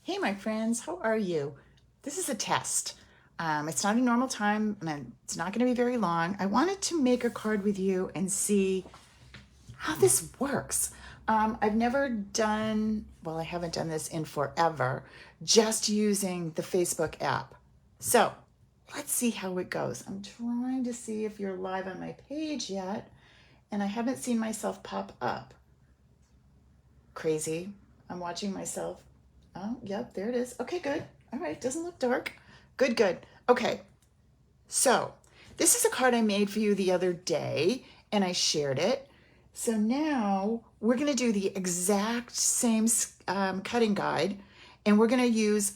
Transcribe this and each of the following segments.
Hey, my friends, how are you? This is a test. It's not a normal time and it's not going to be very long. I wanted to make a card with you and see how this works. I've never done, well, I haven't done this in forever, just using the Facebook app. So let's see how it goes. I'm trying to see if you're live on my page yet, and I haven't seen myself pop up. Crazy. I'm watching myself. Oh, yep, there it is. Okay, good. All right, doesn't look dark. Good, good. Okay, so this is a card I made for you the other day and I shared it. So now we're going to do the exact same cutting guide, and we're going to use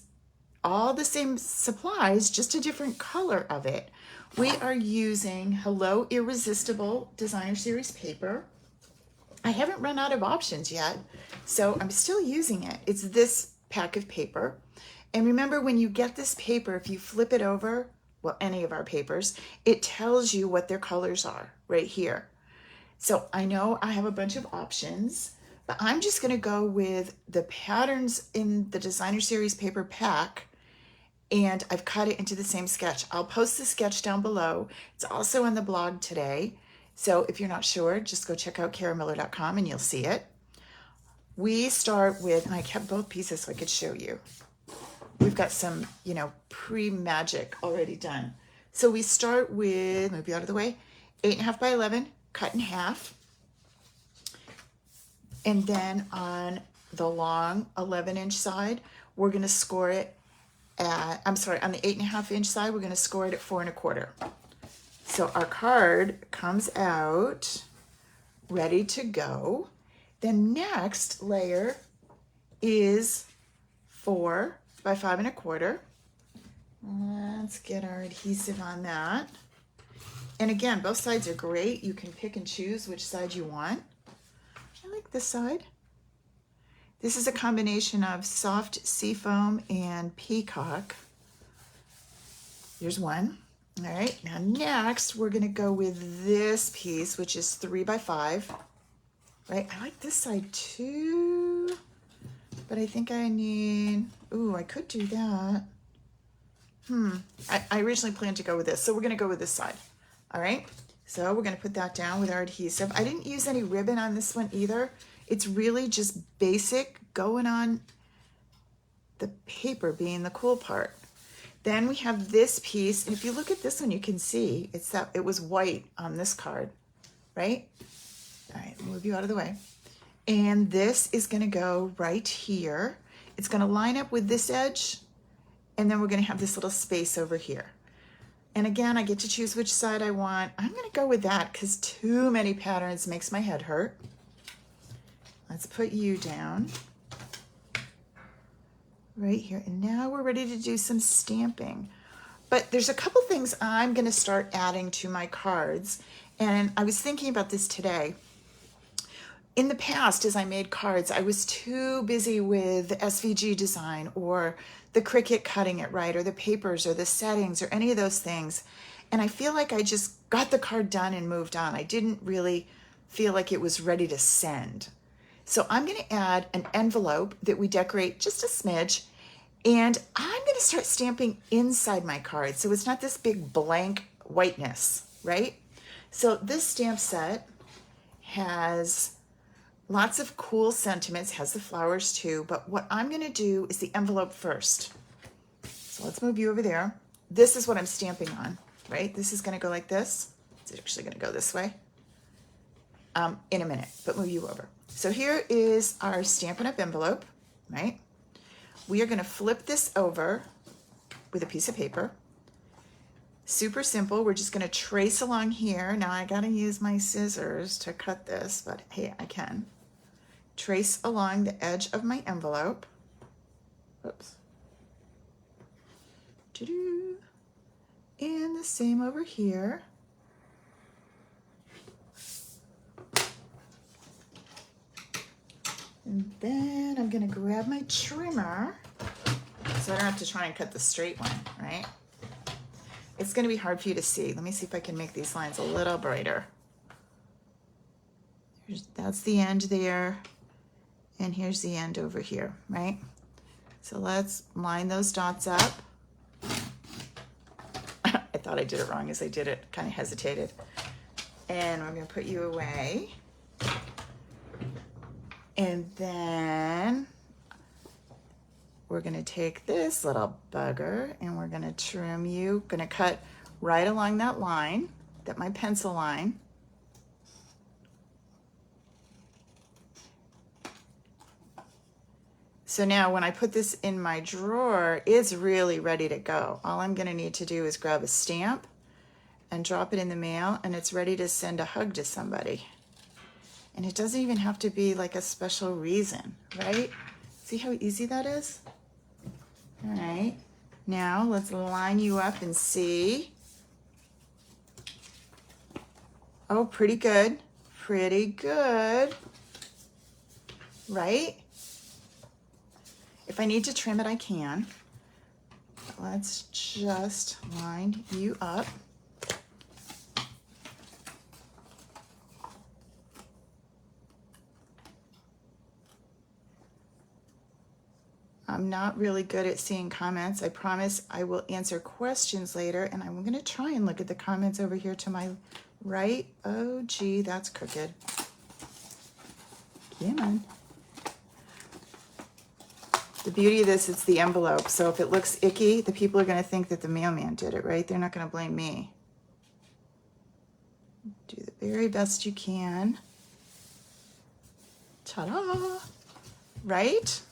all the same supplies, just a different color of it. We are using Hello Irresistible Designer Series paper. I haven't run out of options yet, so I'm still using it. It's this pack of paper. And remember, when you get this paper, if you flip it over, well, any of our papers, it tells you what their colors are right here. So I know I have a bunch of options, but I'm just going to go with the patterns in the Designer Series paper pack, and I've cut it into the same sketch. I'll post the sketch down below. It's also on the blog today. So if you're not sure, just go check out karamiller.com and you'll see it. We start with, and I kept both pieces so I could show you. We've got some, pre-magic already done. So we start with, move you out of the way, 8.5 by 11, cut in half. And then on the long 11-inch side, we're going to score it at, on the 8.5-inch side, we're going to score it at 4 1/4. So our card comes out ready to go. The next layer is 4 by 5 1/4. Let's get our adhesive on that. And again, both sides are great. You can pick and choose which side you want. I like this side. This is a combination of soft seafoam and peacock. Here's one. All right, now next we're gonna go with this piece, which is 3 by 5. Right, I like this side too, but I think I need, ooh, I could do that. I originally planned to go with this, so we're gonna go with this side. All right, so we're gonna put that down with our adhesive. I didn't use any ribbon on this one either. It's really just basic going on the paper being the cool part. Then we have this piece, and if you look at this one, you can see it's that it was white on this card, right? All right, move you out of the way. And this is gonna go right here. It's gonna line up with this edge, and then we're gonna have this little space over here. And again, I get to choose which side I want. I'm gonna go with that because too many patterns makes my head hurt. Let's put you down right here. And now we're ready to do some stamping. But there's a couple things I'm gonna start adding to my cards. And I was thinking about this today. In the past, as I made cards, I was too busy with SVG design or the Cricut cutting it right, or the papers or the settings or any of those things. And I feel like I just got the card done and moved on. I didn't really feel like it was ready to send. So I'm gonna add an envelope that we decorate just a smidge, and I'm gonna start stamping inside my card so it's not this big blank whiteness, right? So this stamp set has lots of cool sentiments, has the flowers too, but what I'm gonna do is the envelope first. So let's move you over there. This is what I'm stamping on, right? This is gonna go like this. It's actually gonna go this way in a minute, but move you over. So here is our Stampin' Up envelope, right? We are gonna flip this over with a piece of paper. Super simple, we're just gonna trace along here. Now I gotta use my scissors to cut this, but hey, I can. Trace along the edge of my envelope. Oops. And the same over here. And then I'm gonna grab my trimmer so I don't have to try and cut the straight one, right? It's gonna be hard for you to see. Let me see if I can make these lines a little brighter. That's the end there, and here's the end over here, right? So let's line those dots up. I thought I did it wrong as I did it, kind of hesitated. And we're going to put you away. And then we're going to take this little bugger and we're going to trim you. Going to cut right along that line, my pencil line. So now when I put this in my drawer, it's really ready to go. All I'm going to need to do is grab a stamp and drop it in the mail, and it's ready to send a hug to somebody. And it doesn't even have to be like a special reason, right? See how easy that is? All right, now let's line you up and see. Oh, pretty good, right? If I need to trim it, I can. But let's just line you up. I'm not really good at seeing comments. I promise I will answer questions later, and I'm going to try and look at the comments over here to my right. Oh, gee, that's crooked. Come on. The beauty of this, it's the envelope. So if it looks icky, the people are going to think that the mailman did it, right? They're not going to blame me. Do the very best you can. Ta-da! Right?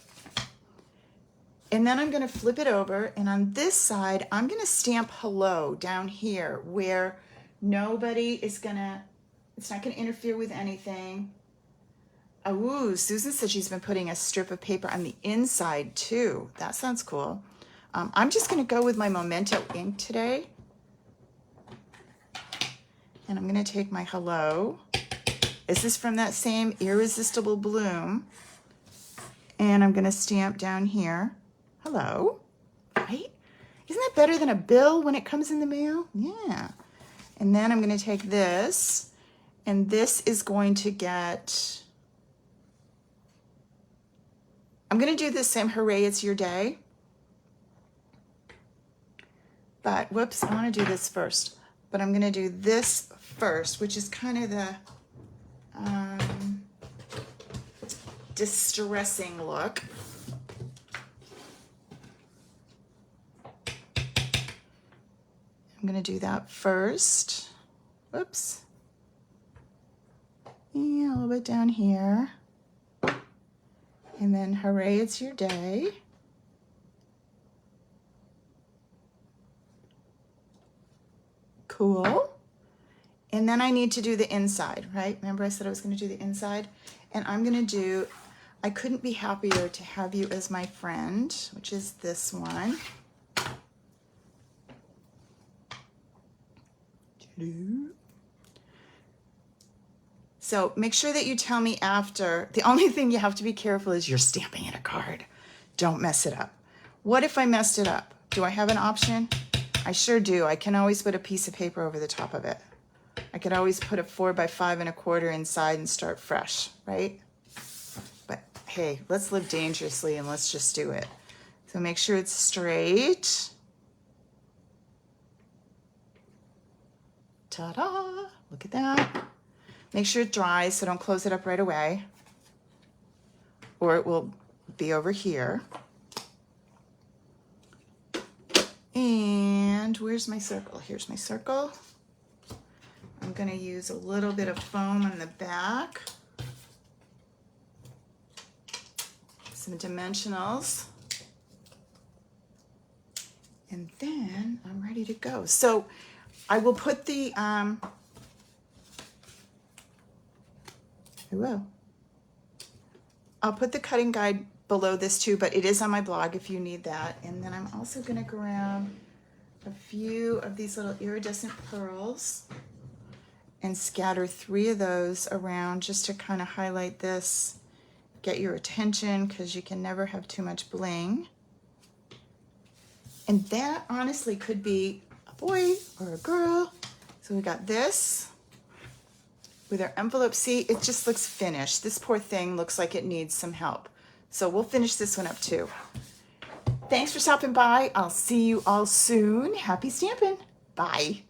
And then I'm going to flip it over, and on this side, I'm going to stamp hello down here where nobody is going to, it's not going to interfere with anything. Oh, Susan said she's been putting a strip of paper on the inside too. That sounds cool. I'm just going to go with my Memento ink today. And I'm going to take my hello. This is from that same Irresistible Bloom. And I'm going to stamp down here. Hello, right? Isn't that better than a bill when it comes in the mail? Yeah. And then I'm going to take this, and this is going to get, I'm going to do the same hooray, it's your day. But, whoops, I want to do this first. But I'm going to do this first, which is kind of the distressing look. I'm going to do that first. Whoops. Yeah, a little bit down here. And then, hooray, it's your day. Cool. And then I need to do the inside, right? Remember I said I was going to do the inside? And I'm going to do, I couldn't be happier to have you as my friend, which is this one. So make sure that you tell me after. The only thing you have to be careful is you're stamping in a card. Don't mess it up. What if I messed it up? Do I have an option? I sure do. I can always put a piece of paper over the top of it. I could always put a 4 by 5 1/4 inside and start fresh, right? But hey, let's live dangerously and let's just do it. So make sure it's straight. Ta-da! Look at that. Make sure it dries, so don't close it up right away, or it will be over here. And where's my circle? Here's my circle. I'm going to use a little bit of foam on the back. Some dimensionals. And then I'm ready to go. So I will put the, I will. I'll put the cutting guide below this too, but it is on my blog if you need that. And then I'm also going to grab a few of these little iridescent pearls and scatter 3 of those around just to kind of highlight this, get your attention, because you can never have too much bling. And that honestly could be a boy or a girl. So we got this with our envelope. See, it just looks finished. This poor thing looks like it needs some help. So we'll finish this one up too. Thanks for stopping by. I'll see you all soon. Happy stamping. Bye.